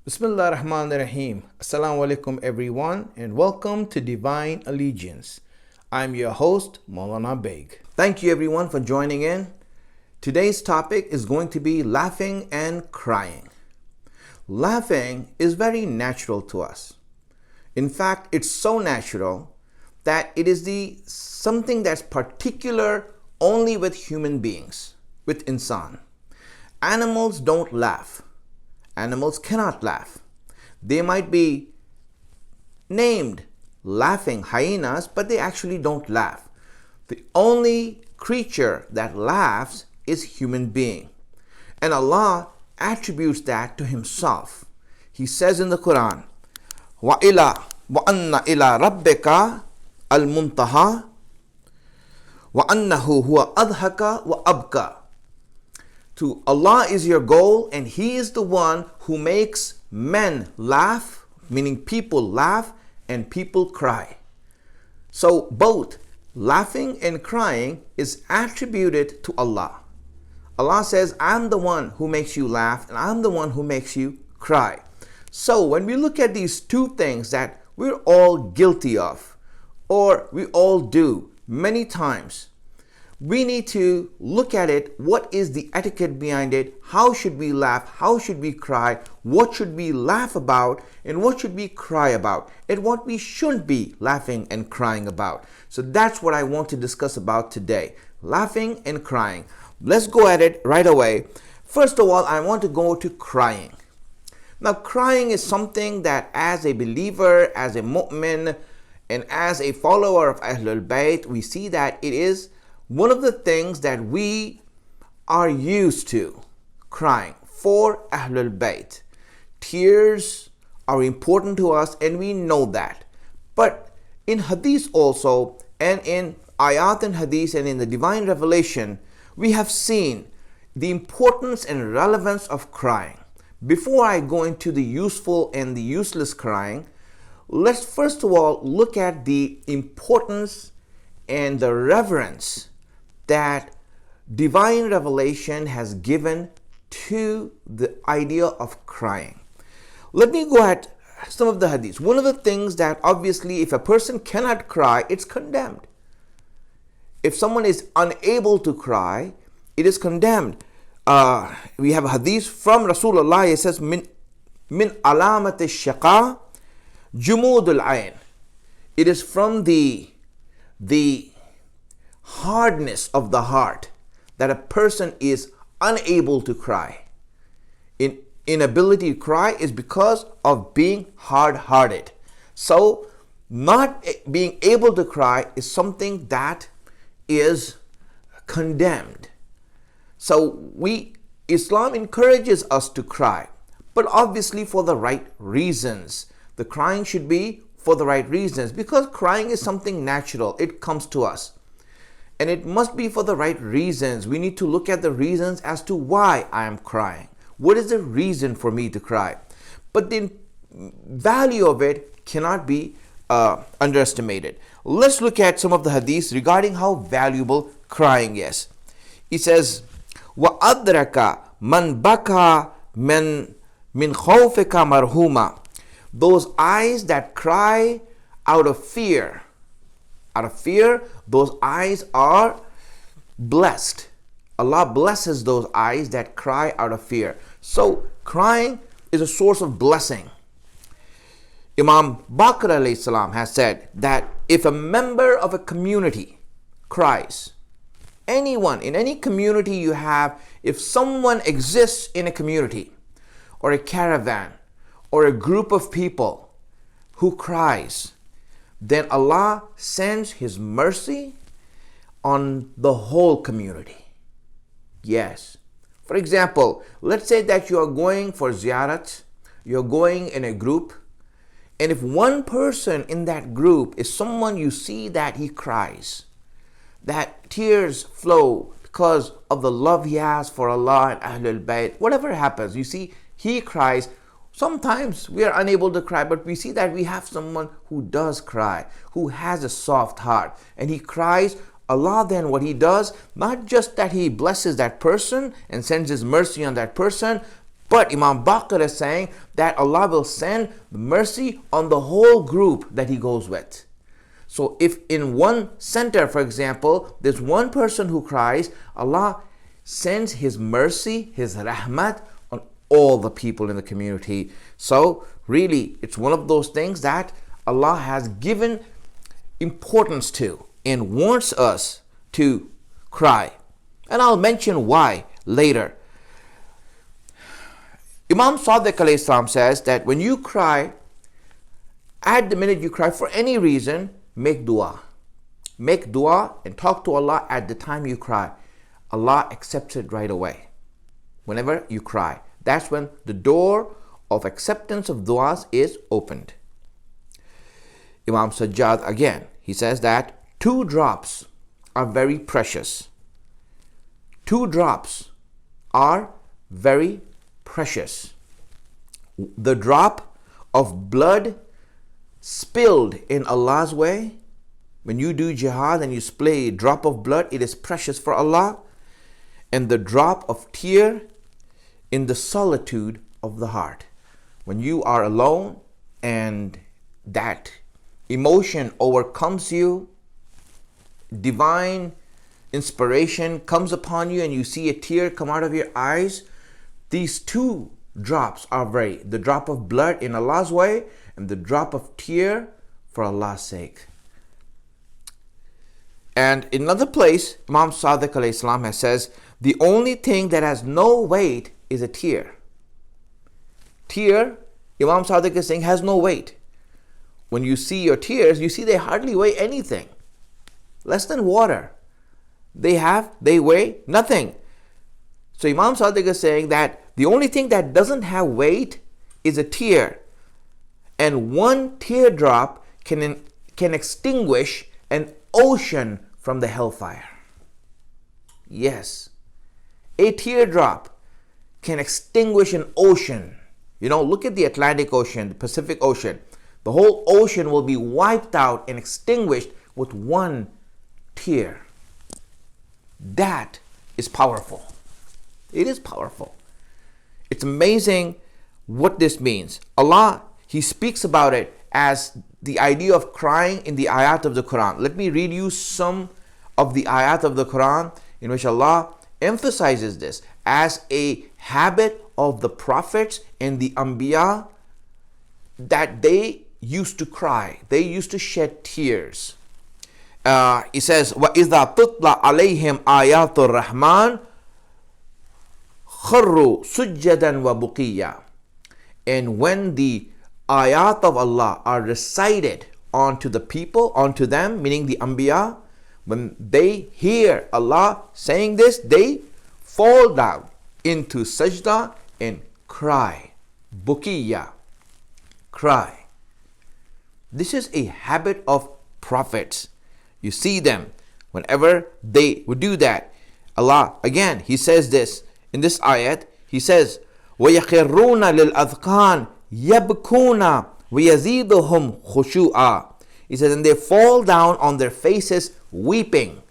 Bismillah ar-Rahman ar-Rahim. Assalamu alaikum everyone and welcome to Divine Allegiance. I'm your host, Maulana Baig. Thank you everyone for joining in. Today's topic is going to be laughing and crying. Laughing is very natural to us. In fact, it's so natural that it is something that's particular only with human beings, with insan. Animals don't laugh. Animals cannot laugh. They might be named laughing hyenas, but they actually don't laugh. The only creature that laughs is human being. And Allah attributes that to Himself. He says in the Quran, وَأَنَّ إِلَىٰ رَبِّكَ الْمُنْتَهَى وَأَنَّهُ هُوَ أَضْحَكَ وَأَبْكَى. To Allah is your goal, and He is the one who makes men laugh, meaning people laugh and people cry. So both laughing and crying is attributed to Allah. Allah says, I'm the one who makes you laugh and I'm the one who makes you cry. So when we look at these two things that we're all guilty of, or we all do many times, we need to look at it. What is the etiquette behind it? How should we laugh? How should we cry? What should we laugh about? And what should we cry about? And what we shouldn't be laughing and crying about. So that's what I want to discuss about today. Laughing and crying. Let's go at it right away. First of all, I want to go to crying. Now, crying is something that as a believer, as a mu'min, and as a follower of Ahlul Bayt, we see that it is one of the things that we are used to, crying for Ahlul Bayt. Tears are important to us and we know that. But in Hadith also, and in Ayat and Hadith and in the Divine Revelation, we have seen the importance and relevance of crying. Before I go into the useful and the useless crying, let's first of all look at the importance and the reverence that divine revelation has given to the idea of crying. Let me go at some of the hadiths. One of the things that obviously if a person cannot cry, it's condemned. If someone is unable to cry, it is condemned. We have a hadith from Rasulullah. It says, min alamat al-shaqa jumud al-ayn. It is from the hardness of the heart that a person is unable to cry. Inability to cry is because of being hard-hearted. So not being able to cry is something that is condemned. So Islam encourages us to cry, but obviously for the right reasons. The crying should be for the right reasons, because crying is something natural. It comes to us. And it must be for the right reasons. We need to look at the reasons as to why I am crying. What is the reason for me to cry? But the value of it cannot be underestimated. Let's look at some of the hadiths regarding how valuable crying is. He says, وَأَدْرَكَ مَنْ بَكَى مِنْ خَوْفِكَ مَرْهُومًا. Those eyes that cry out of fear. Out of fear, those eyes are blessed. Allah blesses those eyes that cry out of fear. So crying is a source of blessing. Imam Bakr alayhi salam has said that if a member of a community cries, anyone in any community you have, if someone exists in a community or a caravan or a group of people who cries, then Allah sends His mercy on the whole community. Yes. For example, let's say that you are going for ziyarat, you're going in a group, and if one person in that group is someone you see that he cries, that tears flow because of the love he has for Allah and Ahlul Bayt, whatever happens, you see, he cries. Sometimes we are unable to cry, but we see that we have someone who does cry, who has a soft heart, and he cries. Allah then what He does, not just that He blesses that person and sends His mercy on that person, But Imam Baqir is saying that Allah will send mercy on the whole group that he goes with. So if in one center, for example, there's one person who cries, Allah sends His mercy, His rahmat on all the people in the community. So really, it's one of those things that Allah has given importance to and wants us to cry. And I'll mention why later. Imam Sadiq alayhi salam says that when you cry, at the minute you cry for any reason, make dua. Make dua and talk to Allah at the time you cry. Allah accepts it right away. Whenever you cry, that's when the door of acceptance of duas is opened. Imam Sajjad again, he says that 2 drops are very precious. 2 drops are very precious. The drop of blood spilled in Allah's way. When you do jihad and you spill a drop of blood, it is precious for Allah. And the drop of tear in the solitude of the heart. When you are alone and that emotion overcomes you, divine inspiration comes upon you and you see a tear come out of your eyes, these 2 drops are the drop of blood in Allah's way and the drop of tear for Allah's sake. And in another place, Imam Sadiq alayhi salam says, the only thing that has no weight is a tear. Tear, Imam Sadiq is saying, has no weight. When you see your tears, you see they hardly weigh anything. Less than water. They weigh nothing. So Imam Sadiq is saying that the only thing that doesn't have weight is a tear. And one teardrop can extinguish an ocean from the hellfire. Yes. A teardrop can extinguish an ocean. You know, look at the Atlantic Ocean, the Pacific Ocean. The whole ocean will be wiped out and extinguished with one tear. That is powerful. It is powerful. It's amazing what this means. Allah, He speaks about it as the idea of crying in the ayat of the Quran. Let me read you some of the ayat of the Quran in which Allah emphasizes this as a habit of the prophets and the Anbiya, that they used to cry. They used to shed tears. He says, وَإِذَا تُطْلَى عَلَيْهِمْ آيَاتُ الرَّحْمَنِ خَرُّوا سُجَّدًا وَبُقِيًّا. And when the ayat of Allah are recited onto the people, onto them, meaning the Anbiya, when they hear Allah saying this, they fall down into sajda and cry. Bukiya, cry. This is a habit of prophets. You see them whenever they would do that. Allah, again, He says this in this ayat. He says, وَيَخِرُّونَ لِلْأَذْقَانِ يَبْكُونَ وَيَزِيدُهُمْ خُشُوعًا. He says, and they fall down on their faces weeping.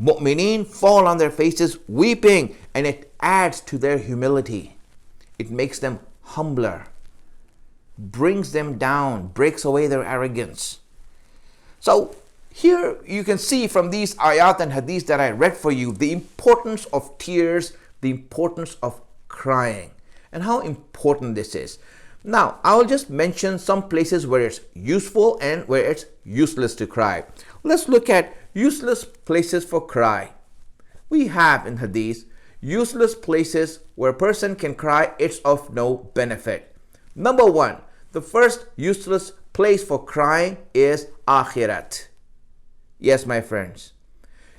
Mu'mineen fall on their faces weeping, and it adds to their humility. It makes them humbler, brings them down, breaks away their arrogance. So here you can see from these ayat and hadiths that I read for you the importance of tears, the importance of crying, and how important this is. Now, I will just mention some places where it's useful and where it's useless to cry. Let's look at useless places for cry. We have in hadith useless places where a person can cry, it's of no benefit. Number 1, the first useless place for crying is akhirat. Yes, my friends,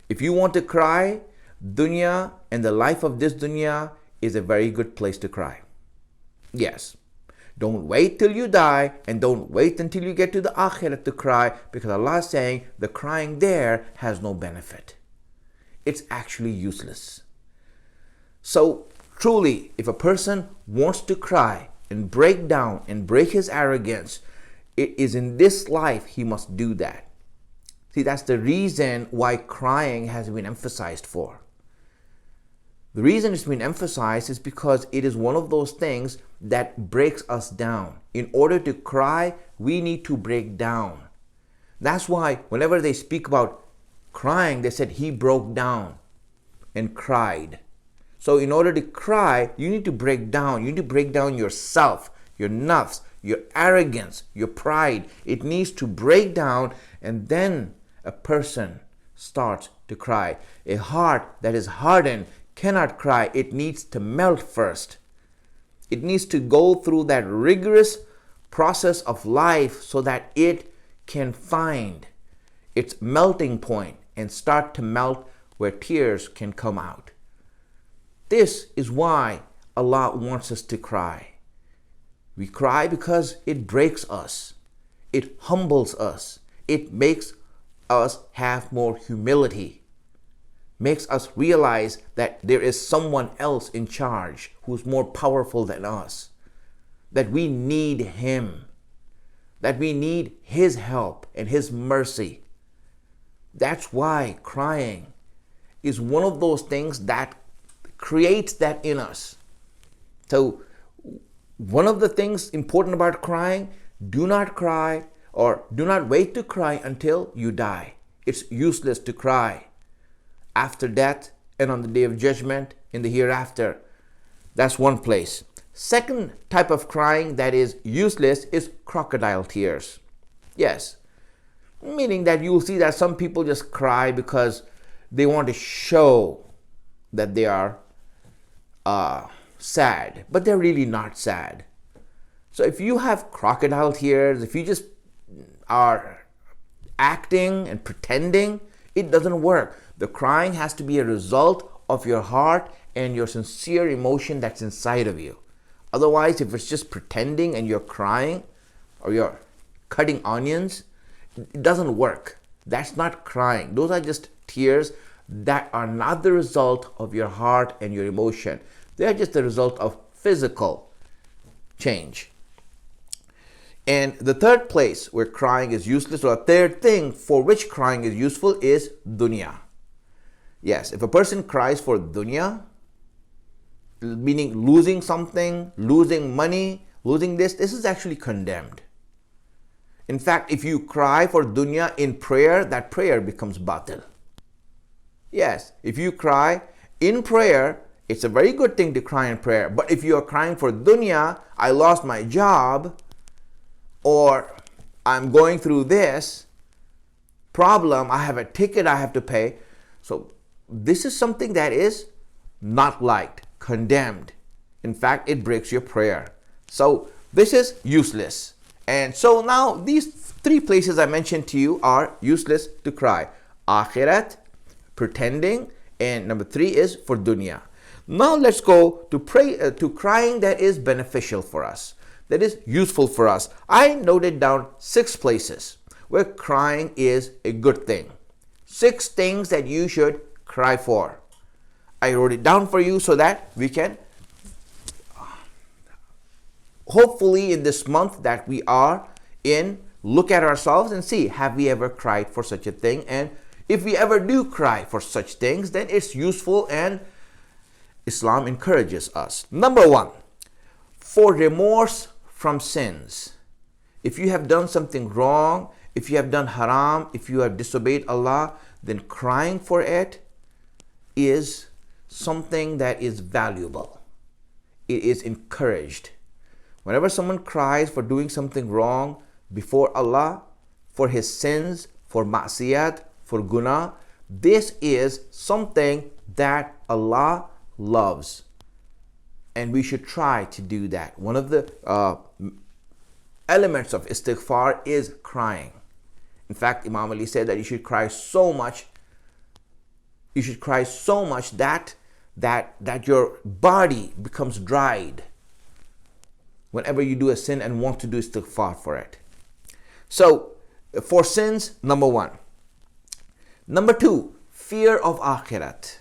if you want to cry, dunya and the life of this dunya is a very good place to cry. Yes. Don't wait till you die, and don't wait until you get to the akhirat to cry, because Allah is saying the crying there has no benefit. It's actually useless. So truly, if a person wants to cry and break down and break his arrogance, it is in this life he must do that. See, that's the reason why crying has been emphasized for. The reason it's been emphasized is because it is one of those things that breaks us down. In order to cry, we need to break down. That's why whenever they speak about crying, they said he broke down and cried. So in order to cry, you need to break down. You need to break down yourself, your nafs, your arrogance, your pride. It needs to break down, and then a person starts to cry. A heart that is hardened cannot cry. It needs to melt first. It needs to go through that rigorous process of life so that it can find its melting point and start to melt where tears can come out. This is why Allah wants us to cry. We cry because it breaks us. It humbles us. It makes us have more humility. Makes us realize that there is someone else in charge who's more powerful than us. That we need Him. That we need His help and His mercy. That's why crying is one of those things that creates that in us. So one of the things important about crying, do not cry or do not wait to cry until you die. It's useless to cry after death and on the day of judgment in the hereafter. That's one place. Second type of crying that is useless is crocodile tears. Yes, meaning that you'll see that some people just cry because they want to show that they are sad, but they're really not sad. So if you have crocodile tears, if you just are acting and pretending, it doesn't work. The crying has to be a result of your heart and your sincere emotion that's inside of you. Otherwise, if it's just pretending and you're crying or you're cutting onions, it doesn't work. That's not crying. Those are just tears that are not the result of your heart and your emotion. They're just the result of physical change. And the third place where crying is useless, or a third thing for which crying is useful, is dunya. Yes, if a person cries for dunya, meaning losing something, losing money, losing this is actually condemned. In fact, if you cry for dunya in prayer, that prayer becomes batil. Yes, if you cry in prayer, it's a very good thing to cry in prayer. But if you are crying for dunya, I lost my job, or I'm going through this problem, I have a ticket I have to pay. So this is something that is not liked, condemned. In fact, it breaks your prayer. So this is useless. And so now these three places I mentioned to you are useless to cry. Akhirat, pretending, and number three is for dunya. Now let's go to to crying that is beneficial for us, that is useful for us. I noted down 6 places where crying is a good thing. 6 things that you should cry for. I wrote it down for you so that we can, hopefully in this month that we are in, look at ourselves and see, have we ever cried for such a thing? And if we ever do cry for such things, then it's useful and Islam encourages us. Number 1, for remorse from sins. If you have done something wrong, if you have done haram, if you have disobeyed Allah, then crying for it is something that is valuable. It is encouraged. Whenever someone cries for doing something wrong before Allah, for his sins, for ma'siyat, for guna, this is something that Allah loves. And we should try to do that. One of the elements of istighfar is crying. In fact, Imam Ali said that you should cry so much. You should cry so much that your body becomes dried whenever you do a sin and want to do istighfar for it. So, for sins, number 1. Number 2, fear of akhirat.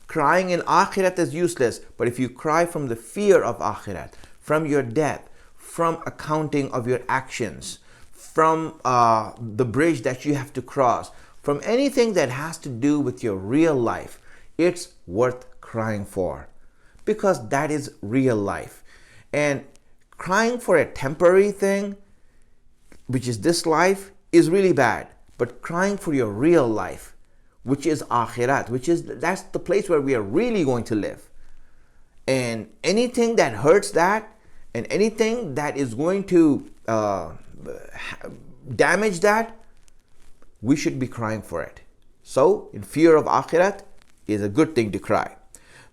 Crying in akhirat is useless, but if you cry from the fear of akhirat, from your death, from accounting of your actions, from the bridge that you have to cross, from anything that has to do with your real life, it's worth crying for, because that is real life. And crying for a temporary thing, which is this life, is really bad. But crying for your real life, which is akhirat, that's the place where we are really going to live. And anything that hurts that, and anything that is going to damage that, we should be crying for it. So, in fear of akhirat is a good thing to cry.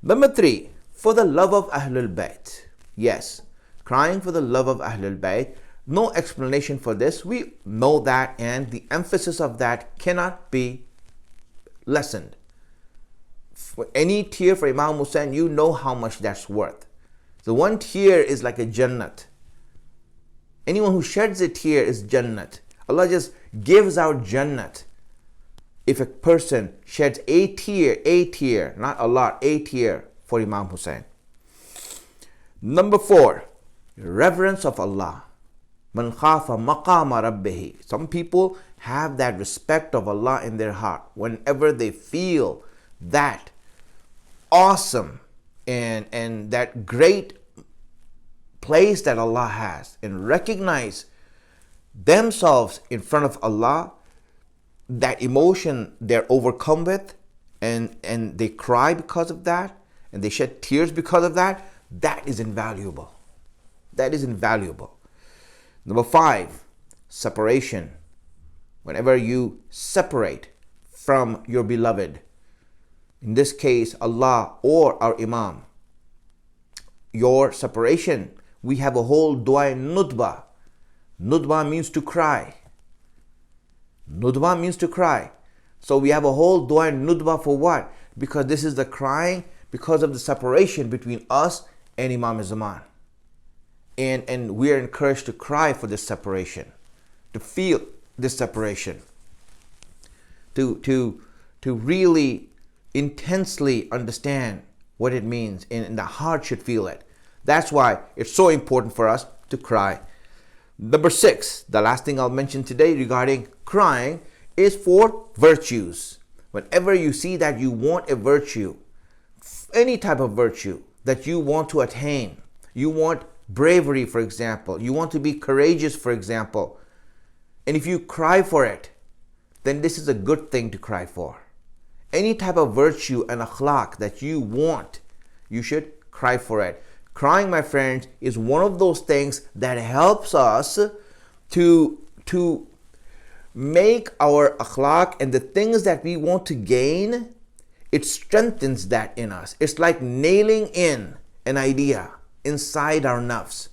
Number 3, for the love of Ahlul Bayt. Yes, crying for the love of Ahlul Bayt. No explanation for this. We know that, and the emphasis of that cannot be lessened. For any tear for Imam Hussain, you know how much that's worth. The one tear is like a Jannat. Anyone who sheds a tear is Jannat. Allah just gives out Jannat. If a person sheds a tear, not a lot, a tear for Imam Hussain. Number 4, reverence of Allah. Man khafa maqama rabbihi. Some people have that respect of Allah in their heart. Whenever they feel that awesome and that great place that Allah has, and recognize themselves in front of Allah, that emotion they're overcome with, and they cry because of that, and they shed tears because of that, that is invaluable. That is invaluable. Number 5, separation. Whenever you separate from your beloved, in this case Allah or our Imam, your separation, we have a whole dua nudba. Nudba means to cry. Nudba means to cry. So we have a whole dua nudba for what? Because this is the crying because of the separation between us and Imam Zaman. And we are encouraged to cry for this separation, to feel this separation, to really intensely understand what it means, and the heart should feel it. That's why it's so important for us to cry. Number 6, the last thing I'll mention today regarding crying is for virtues. Whenever you see that you want a virtue, any type of virtue that you want to attain, you want bravery, for example, you want to be courageous, for example, and if you cry for it, then this is a good thing to cry for. Any type of virtue and akhlaq that you want, you should cry for it. Crying, my friends, is one of those things that helps us to make our akhlaq and the things that we want to gain, it strengthens that in us. It's like nailing in an idea inside our nafs.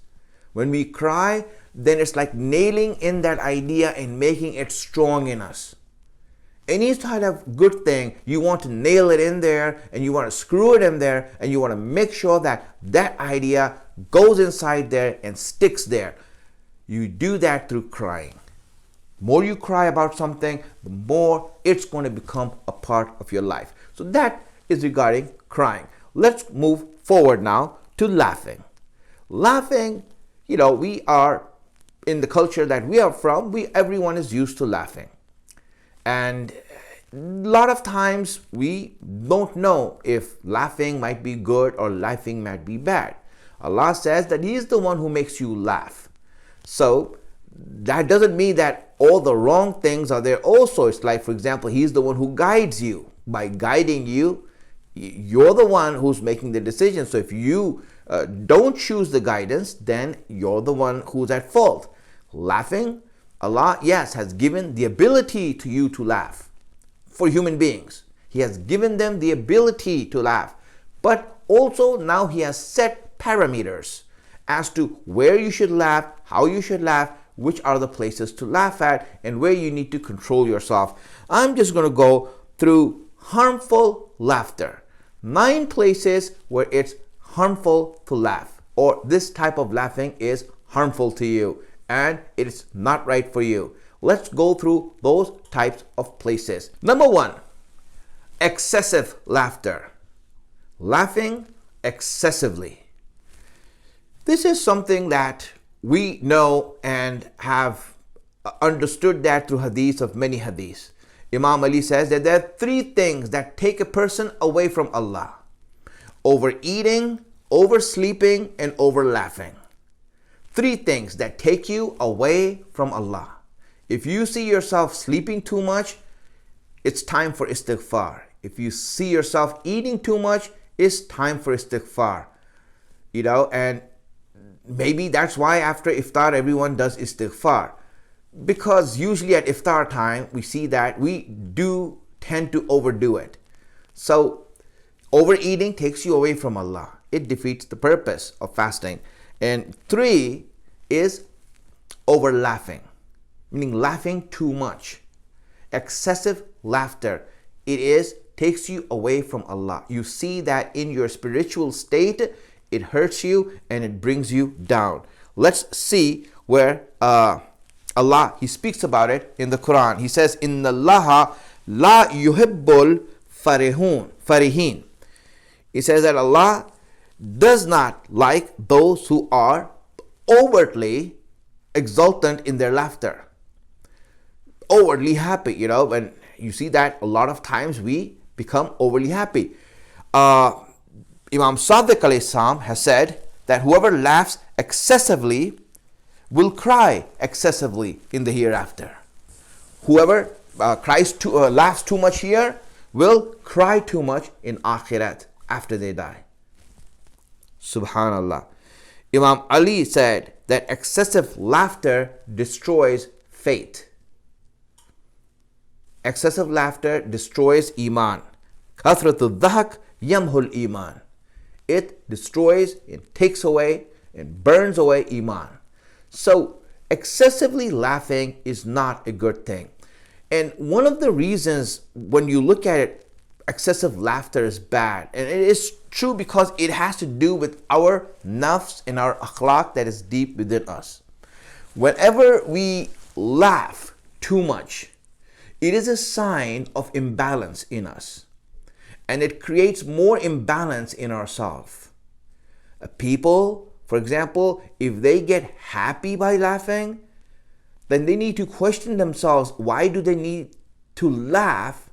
When we cry, then it's like nailing in that idea and making it strong in us. Any kind of good thing, you want to nail it in there, and you want to screw it in there, and you want to make sure that that idea goes inside there and sticks there. You do that through crying. The more you cry about something, the more it's going to become a part of your life. So that is regarding crying. Let's move forward now to laughing. Laughing, we are in the culture that we are from, everyone is used to laughing. And a lot of times we don't know if laughing might be good or laughing might be bad. Allah says that He is the one who makes you laugh. So that doesn't mean that all the wrong things are there also. It's like, for example, He is the one who guides you. By guiding you, you're the one who's making the decision. So if you don't choose the guidance, then you're the one who's at fault. Laughing, Allah, yes, has given the ability to you to laugh for human beings. He has given them the ability to laugh. But also now He has set parameters as to where you should laugh, how you should laugh, which are the places to laugh at, and where you need to control yourself. I'm just going to go through harmful laughter. 9 places where it's harmful to laugh, or this type of laughing is harmful to you and it's not right for you. Let's go through those types of places. Number 1, excessive laughter. Laughing excessively. This is something that we know and have understood that through hadiths of many hadiths. Imam Ali says that there are 3 things that take a person away from Allah. overeating, oversleeping, and overlaughing. 3 things that take you away from Allah. If you see yourself sleeping too much, it's time for istighfar. If you see yourself eating too much, it's time for istighfar. And maybe that's why after iftar everyone does istighfar. Because usually at iftar time, we see that we do tend to overdo it. So overeating takes you away from Allah. It defeats the purpose of fasting. And 3 is overlaughing, meaning laughing too much. Excessive laughter. It takes you away from Allah. You see that in your spiritual state, it hurts you and it brings you down. Let's see where Allah, He speaks about it in the Quran. He says, Inna Allaha la yuhibbul farihin. He says that Allah does not like those who are overtly exultant in their laughter. Overly happy, when you see that a lot of times we become overly happy. Imam Sadiq alayhi salam has said that whoever laughs excessively will cry excessively in the hereafter. Whoever laughs too much here will cry too much in akhirat after they die. Subhanallah. Imam Ali said that excessive laughter destroys faith. Excessive laughter destroys iman. Kathratul dhahak yamhul iman. It destroys, it takes away, and burns away iman. So excessively laughing is not a good thing. And one of the reasons when you look at it, excessive laughter is bad. And it is true because it has to do with our nafs and our akhlaq that is deep within us. Whenever we laugh too much, it is a sign of imbalance in us. And it creates more imbalance in ourselves. People, for example, if they get happy by laughing, then they need to question themselves, why do they need to laugh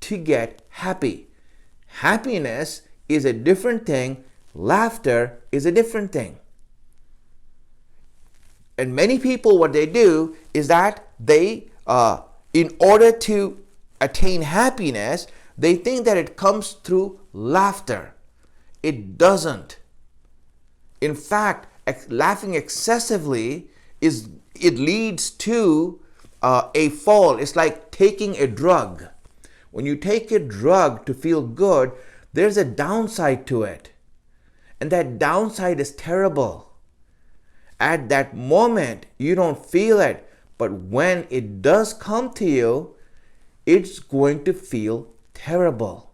to get happy? Happiness is a different thing. Laughter is a different thing. And many people, what they do is that they, in order to attain happiness, they think that it comes through laughter. It doesn't. In fact, laughing excessively leads to a fall. It's like taking a drug. When you take a drug to feel good, there's a downside to it. And that downside is terrible. At that moment, you don't feel it. But when it does come to you, it's going to feel terrible.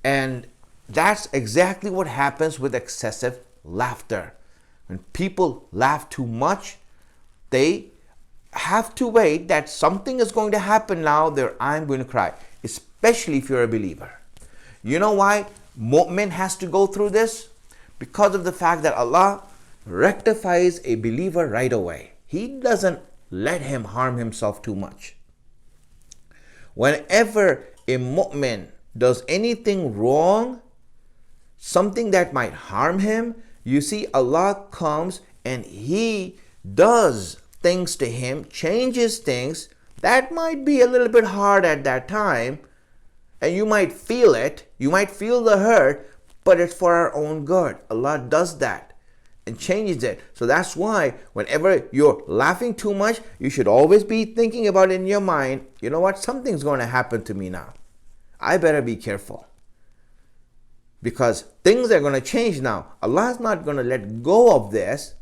And that's exactly what happens with excessive laughter. When people laugh too much, they have to wait that something is going to happen now that I'm going to cry, especially if you're a believer. You know why mu'min has to go through this? Because of the fact that Allah rectifies a believer right away. He doesn't let him harm himself too much. Whenever a mu'min does anything wrong, something that might harm him, you see Allah comes and He does things to him, changes things that might be a little bit hard at that time, and you might feel it, you might feel the hurt, but it's for our own good. Allah does that and changes it. So that's why whenever you're laughing too much, you should always be thinking about in your mind, you know what, something's going to happen to me now. I better be careful. Because things are going to change now. Allah is not going to let go of this,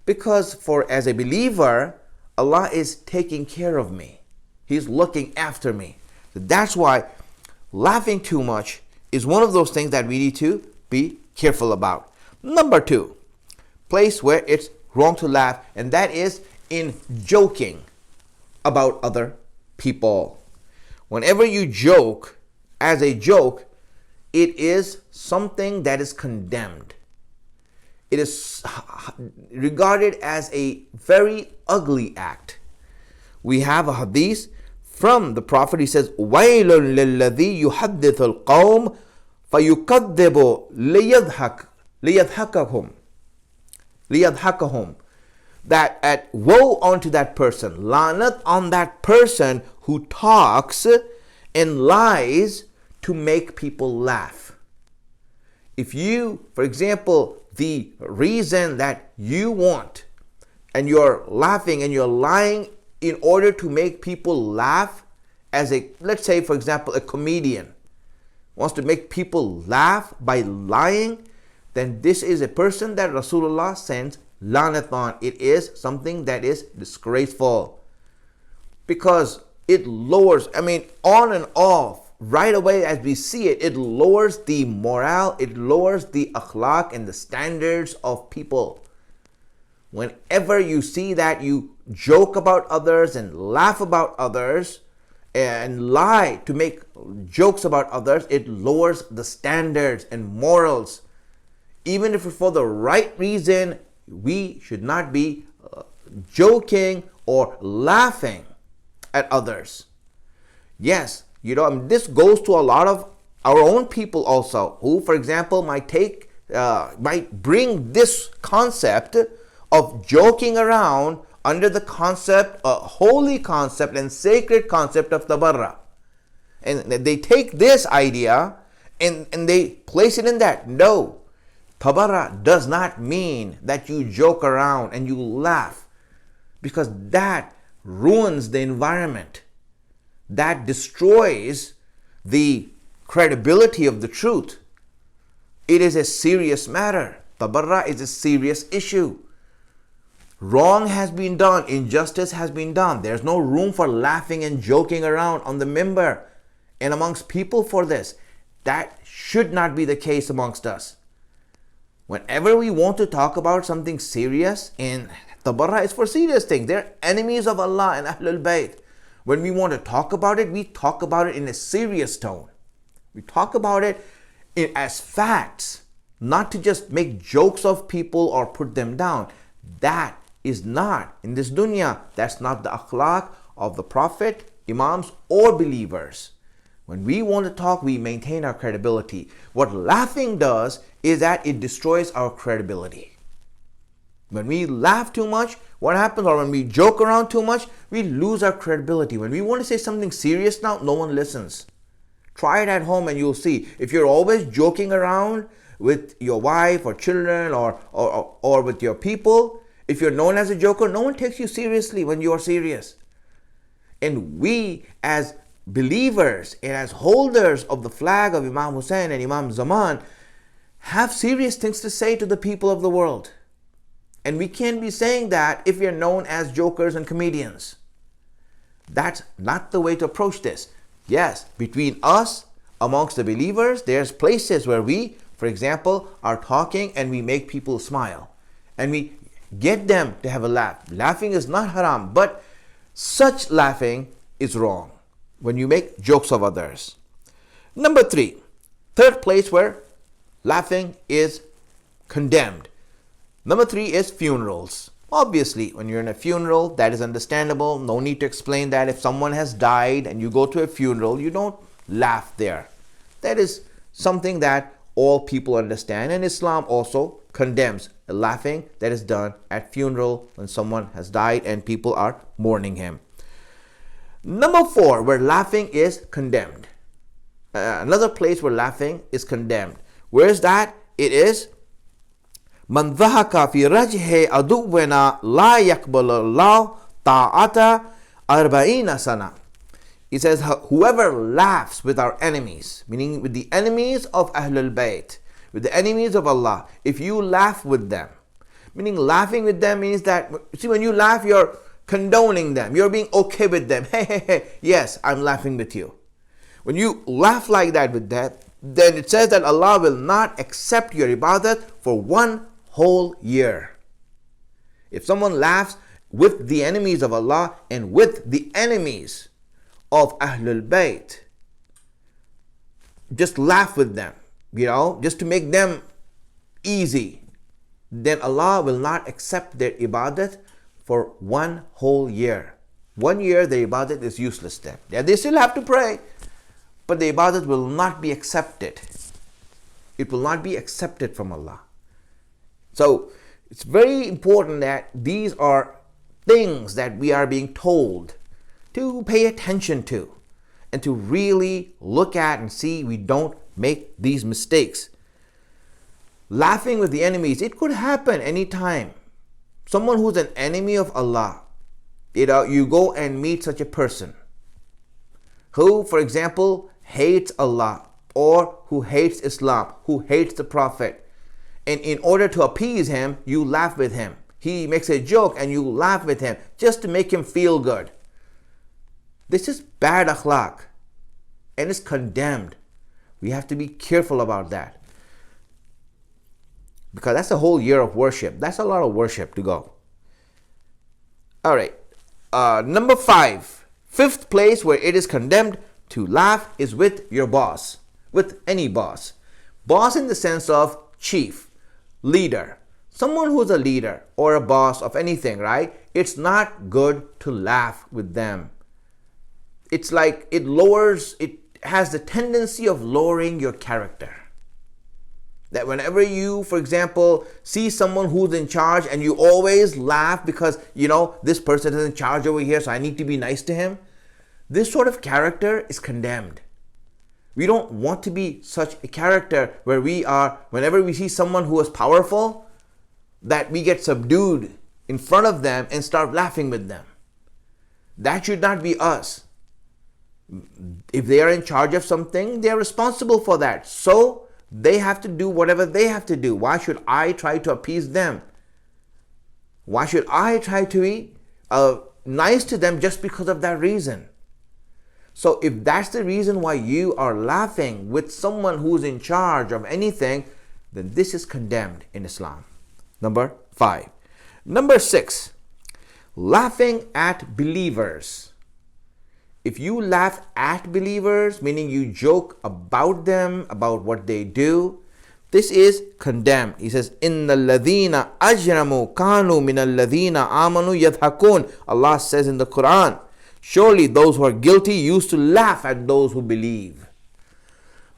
because as a believer, Allah is taking care of me. He's looking after me. So that's why laughing too much is one of those things that we need to be careful about. Number 2, place where it's wrong to laugh, and that is in joking about other people. Whenever you joke as a joke, it is something that is condemned. It is regarded as a very ugly act. We have a hadith from the Prophet. He says, وَيْلٌ لِلَّذِي يُحَدِّثُ الْقَوْمِ فَيُكَذِّبُ لِيَضْحَكَهُمْ, that at woe unto that person, lanat on that person who talks and lies to make people laugh. If you, for example, the reason that you want and you're laughing and you're lying in order to make people laugh, as a, let's say for example, a comedian wants to make people laugh by lying, then this is a person that Rasulullah sends lanat on. It is something that is disgraceful, because it lowers, on and off, right away as we see it, it lowers the morale, it lowers the akhlaq and the standards of people. Whenever you see that you joke about others and laugh about others and lie to make jokes about others, it lowers the standards and morals. Even if it's for the right reason, we should not be joking or laughing at others. Yes, this goes to a lot of our own people also, who, for example, might bring this concept of joking around under the concept, a holy concept and sacred concept of tabarra. And they take this idea and they place it in that. No, tabarra does not mean that you joke around and you laugh, because that ruins the environment. That destroys the credibility of the truth. It is a serious matter. Tabarra is a serious issue. Wrong has been done, injustice has been done. There's no room for laughing and joking around on the minbar and amongst people for this. That should not be the case amongst us. Whenever we want to talk about something serious, and tabarra is for serious things, they're enemies of Allah and Ahlul Bayt. When we want to talk about it, we talk about it in a serious tone. We talk about it as facts, not to just make jokes of people or put them down. That is not, in this dunya, that's not the akhlaq of the Prophet, Imams, or believers. When we want to talk, we maintain our credibility. What laughing does is that it destroys our credibility. When we laugh too much, what happens? Or when we joke around too much, we lose our credibility. When we want to say something serious now, no one listens. Try it at home and you'll see. If you're always joking around with your wife or children or with your people, if you're known as a joker, no one takes you seriously when you are serious. And we as believers and as holders of the flag of Imam Hussein and Imam Zaman have serious things to say to the people of the world. And we can't be saying that if we are known as jokers and comedians. That's not the way to approach this. Yes, between us, amongst the believers, there's places where we, for example, are talking and we make people smile. And we get them to have a laugh. Laughing is not haram, but such laughing is wrong when you make jokes of others. Number 3, third place where laughing is condemned. Number 3 is funerals. Obviously, when you're in a funeral, that is understandable. No need to explain that. If someone has died and you go to a funeral, you don't laugh there. That is something that all people understand, and Islam also condemns laughing that is done at funeral when someone has died and people are mourning him. Number 4, where laughing is condemned. Another place where laughing is condemned. Where is that? It is Man dhahaka fi rajhi aduwina la yakbalu Allah ta'ata arba'ina sana. He says, whoever laughs with our enemies, meaning with the enemies of Ahlul Bayt, with the enemies of Allah, if you laugh with them, meaning laughing with them means that, see, when you laugh, you're condoning them, you're being okay with them. Hey, yes, I'm laughing with you. When you laugh like that with them, then it says that Allah will not accept your ibadat for 1 whole year. If someone laughs with the enemies of Allah and with the enemies of Ahlul Bayt, just laugh with them, just to make them easy, then Allah will not accept their ibadat for 1 whole year. 1 year, their ibadat is useless then. They still have to pray, but the ibadat will not be accepted. It will not be accepted from Allah. So it's very important that these are things that we are being told to pay attention to and to really look at and see we don't make these mistakes. Laughing with the enemies, it could happen anytime. Someone who's an enemy of Allah, you go and meet such a person who, for example, hates Allah or who hates Islam, who hates the Prophet. And in order to appease him, you laugh with him. He makes a joke and you laugh with him just to make him feel good. This is bad akhlaq and it's condemned. We have to be careful about that, because that's a whole year of worship. That's a lot of worship to go. All right. Number 5, fifth place where it is condemned to laugh is with your boss, with any boss. Boss in the sense of chief, leader, someone who's a leader or a boss of anything, right? It's not good to laugh with them. It's like it has the tendency of lowering your character. That whenever you, for example, see someone who's in charge and you always laugh because, this person is in charge over here, so I need to be nice to him. This sort of character is condemned. We don't want to be such a character where whenever we see someone who is powerful, that we get subdued in front of them and start laughing with them. That should not be us. If they are in charge of something, they are responsible for that. So they have to do whatever they have to do. Why should I try to appease them? Why should I try to be nice to them just because of that reason? So if that's the reason why you are laughing with someone who's in charge of anything, then this is condemned in Islam. Number 5. Number 6, laughing at believers. If you laugh at believers, meaning you joke about them, about what they do, this is condemned. He says, Inna alladhina ajramu kanu min alladhina amanu yadhakun. Allah says in the Quran, surely those who are guilty used to laugh at those who believe.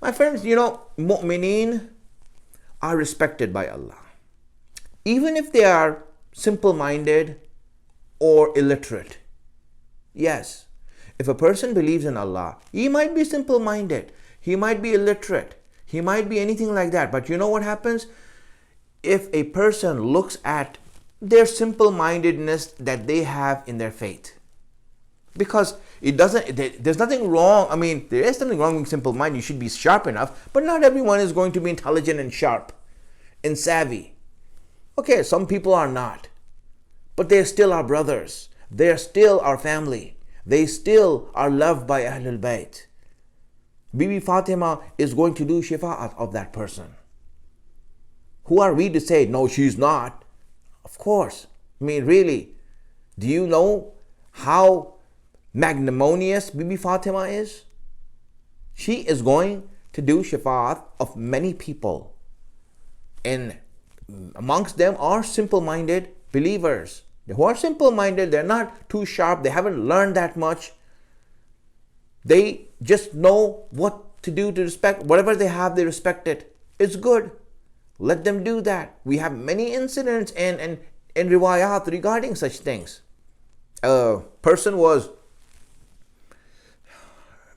My friends, mu'mineen are respected by Allah. Even if they are simple-minded or illiterate. Yes. If a person believes in Allah, he might be simple-minded, he might be illiterate, he might be anything like that. But you know what happens? If a person looks at their simple-mindedness that they have in their faith, because there's nothing wrong. I mean, there is something wrong with simple-minded. You should be sharp enough, but not everyone is going to be intelligent and sharp and savvy. Okay, some people are not, but they're still our brothers. They're still our family. They still are loved by Ahlul Bayt. Bibi Fatima is going to do shifa'at of that person. Who are we to say, no, she's not? Of course. I mean, really, do you know how magnanimous Bibi Fatima is? She is going to do shifa'at of many people. And amongst them are simple-minded believers. Who are simple-minded, they're not too sharp, they haven't learned that much. They just know what to do to respect. Whatever they have, they respect it. It's good. Let them do that. We have many incidents and riwayat regarding such things. A person was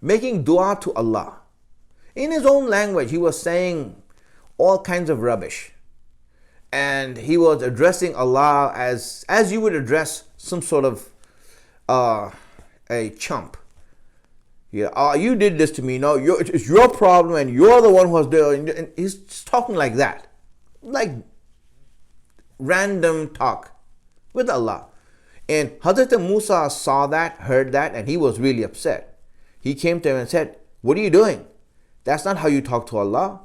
making dua to Allah. In his own language, he was saying all kinds of rubbish. And he was addressing Allah as you would address some sort of a chump. You did this to me. No, it's your problem, and you're the one who was doing. And he's just talking like that, like random talk with Allah. And Hazrat Musa saw that, heard that, and he was really upset. He came to him and said, "What are you doing? That's not how you talk to Allah.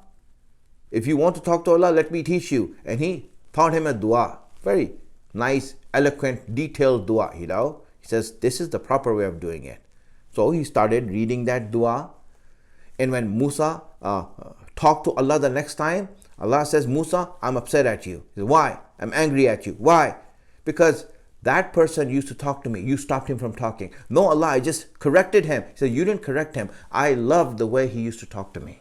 If you want to talk to Allah, let me teach you." And he taught him a dua. Very nice, eloquent, detailed dua, He says, this is the proper way of doing it. So he started reading that dua. And when Musa talked to Allah the next time, Allah says, Musa, I'm upset at you. He says, why? I'm angry at you. Why? Because that person used to talk to me. You stopped him from talking. No, Allah, I just corrected him. He said, you didn't correct him. I loved the way he used to talk to me.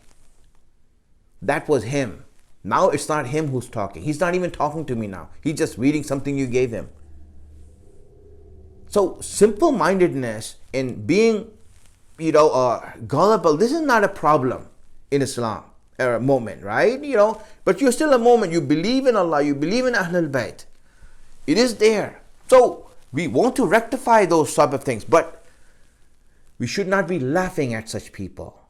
that was him. Now it's not him who's talking. He's not even talking to me now. He's just reading something you gave him. So simple-mindedness and being, gullible, this is not a problem in Islam, or a moment, right? But you're still a moment. You believe in Allah, you believe in Ahlul Bayt. It is there. So we want to rectify those type of things, but we should not be laughing at such people.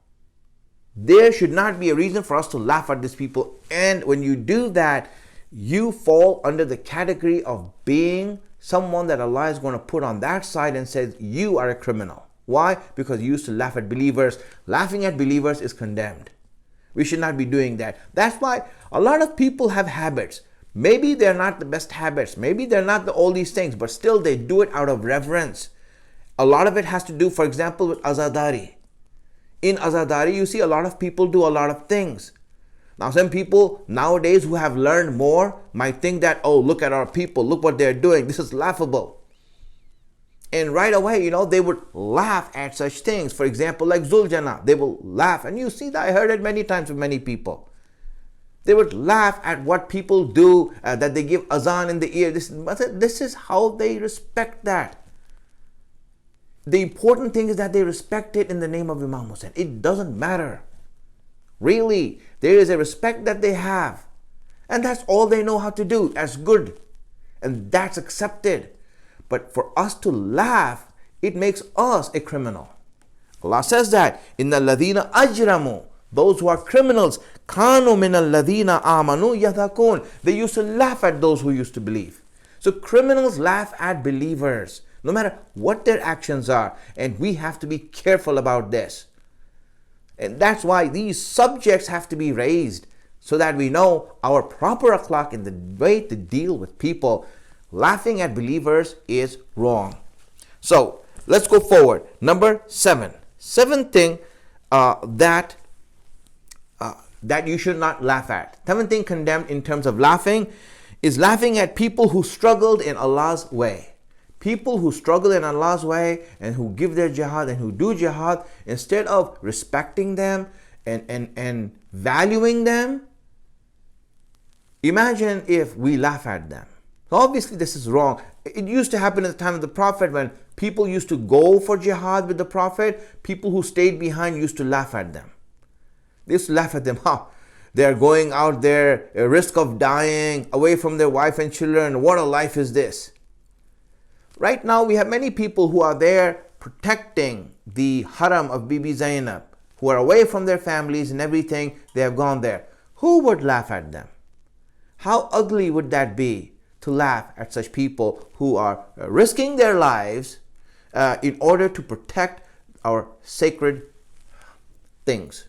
There should not be a reason for us to laugh at these people. And when you do that, you fall under the category of being someone that Allah is going to put on that side and says you are a criminal. Why? Because you used to laugh at believers. Laughing at believers is condemned. We should not be doing that. That's why a lot of people have habits. Maybe they're not the best habits. Maybe they're not all these things, but still they do it out of reverence. A lot of it has to do, for example, with azadari. In azadari, you see a lot of people do a lot of things. Now, some people nowadays who have learned more might think that, oh, look at our people, look what they're doing, this is laughable. And right away, they would laugh at such things. For example, like Zuljana, they will laugh. And you see that, I heard it many times from many people. They would laugh at what people do, that they give azan in the ear. This is how they respect that. The important thing is that they respect it in the name of Imam Hussein. It doesn't matter. Really, there is a respect that they have. And that's all they know how to do. That's good. And that's accepted. But for us to laugh, it makes us a criminal. Allah says that, Inna alladhina ajramu, those who are criminals, kanu min alladhina amanu yadhakun. They used to laugh at those who used to believe. So criminals laugh at believers, no matter what their actions are. And we have to be careful about this. And that's why these subjects have to be raised so that we know our proper akhlaq in the way to deal with people. Laughing at believers is wrong. So let's go forward. Number 7. Seventh thing that you should not laugh at. Seventh thing condemned in terms of laughing is laughing at people who struggled in Allah's way. People who struggle in Allah's way and who give their jihad and who do jihad, instead of respecting them and valuing them, imagine if we laugh at them. So obviously this is wrong. It used to happen at the time of the Prophet when people used to go for jihad with the Prophet. People who stayed behind used to laugh at them. They used to laugh at them. They're going out there, a risk of dying, away from their wife and children. What a life is this? Right now, we have many people who are there protecting the haram of Bibi Zainab, who are away from their families and everything. They have gone there. Who would laugh at them? How ugly would that be to laugh at such people who are risking their lives in order to protect our sacred things?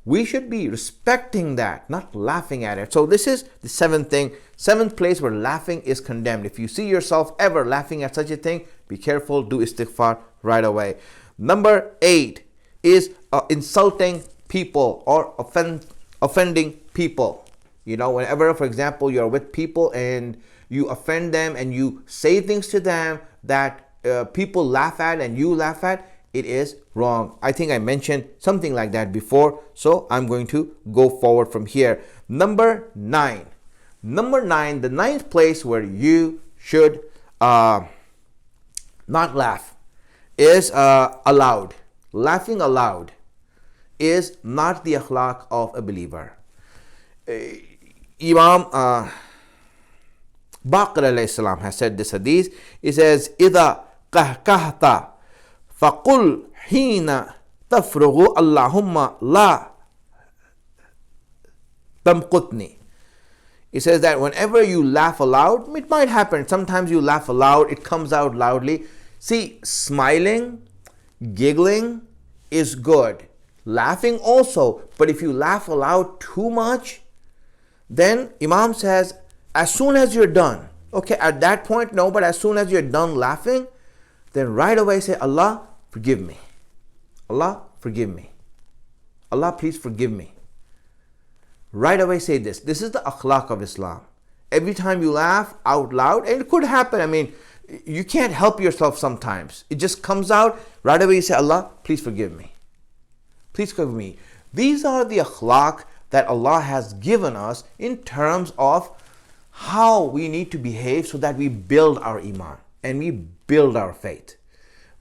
We should be respecting that, not laughing at it. So this is the seventh thing. Seventh place where laughing is condemned. If you see yourself ever laughing at such a thing, be careful, do istighfar right away. Number 8 is insulting people or offending people. Whenever, for example, you're with people and you offend them and you say things to them that people laugh at and you laugh at, it is wrong. I think I mentioned something like that before, so I'm going to go forward from here. Number 9. The ninth place where you should not laugh is aloud. Laughing aloud is not the akhlaq of a believer. Imam Baqir alayhi salam has said this hadith. He says, إِذَا قَهْقَهْتَ فَقُلْ حِينَ تَفْرُغُ اللَّهُمَّ لَا تَمْقُتْنِي. He says that whenever you laugh aloud, it might happen. Sometimes you laugh aloud, it comes out loudly. See, smiling, giggling is good. Laughing also. But if you laugh aloud too much, then Imam says, as soon as you're done, okay, at that point, no, but as soon as you're done laughing, then right away say, Allah, forgive me. Allah, forgive me. Allah, please forgive me. Right away say this. This is the akhlaq of Islam. Every time you laugh out loud, and it could happen. You can't help yourself sometimes. It just comes out. Right away you say, Allah, please forgive me. Please forgive me. These are the akhlaq that Allah has given us in terms of how we need to behave so that we build our iman and we build our faith.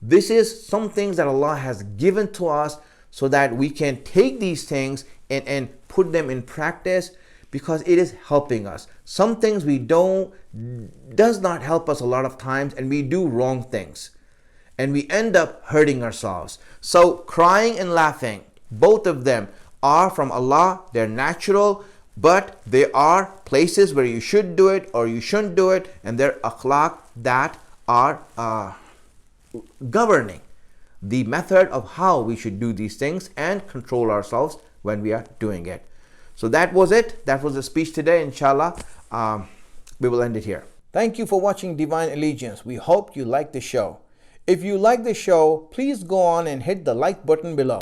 This is some things that Allah has given to us so that we can take these things and put them in practice, because it is helping us. Some things we does not help us a lot of times, and we do wrong things and we end up hurting ourselves. So crying and laughing, both of them are from Allah. They're natural, but they are places where you should do it or you shouldn't do it, and they're akhlaq that are governing the method of how we should do these things and control ourselves when we are doing it. So that was it. That was the speech today. Inshallah, we will end it here. Thank you for watching Divine Allegiance. We hope you like the show. If you like the show, please go on and hit the like button below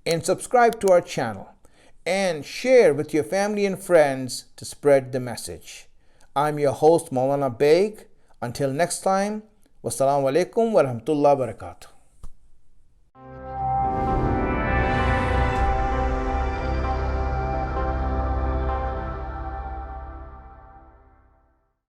and subscribe to our channel and share with your family and friends to spread the message. I'm your host, Maulana Baig. Until next time, wassalamu alaikum wa rahmatullahi wa barakatuh.